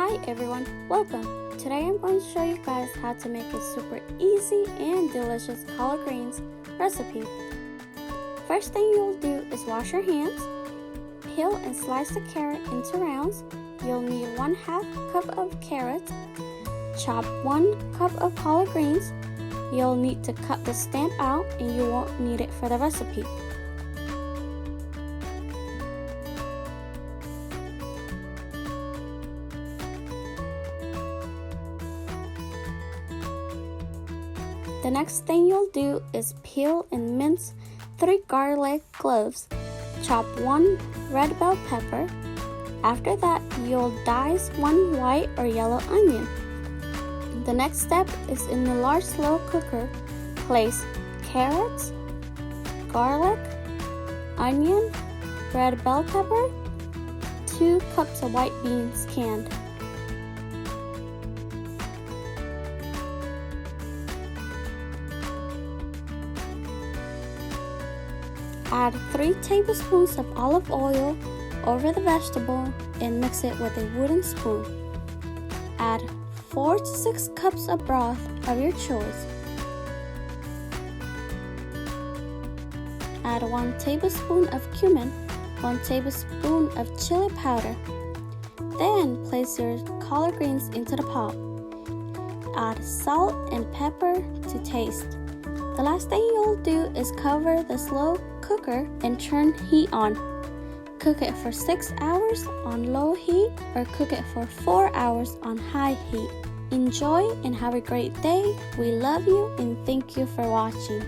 Hi everyone, welcome. Today I'm going to show you guys how to make a super easy and delicious collard greens recipe. First thing you'll do is wash your hands, peel and slice the carrot into rounds. You'll need 1/2 cup of carrots, chop 1 cup of collard greens. You'll need to cut the stem out and you won't need it for the recipe. The next thing you'll do is peel and mince 3 garlic cloves, chop 1 red bell pepper. After that, you'll dice 1 white or yellow onion. The next step is in the large slow cooker, place carrots, garlic, onion, red bell pepper, 2 cups of white beans canned. Add 3 tablespoons of olive oil over the vegetable and mix it with a wooden spoon. Add 4 to 6 cups of broth of your choice. Add 1 tablespoon of cumin, 1 tablespoon of chili powder. Then place your collard greens into the pot. Add salt and pepper to taste. The last thing you'll do is cover the slow cooker and turn heat on. Cook it for 6 hours on low heat or cook it for 4 hours on high heat. Enjoy and have a great day. We love you and thank you for watching.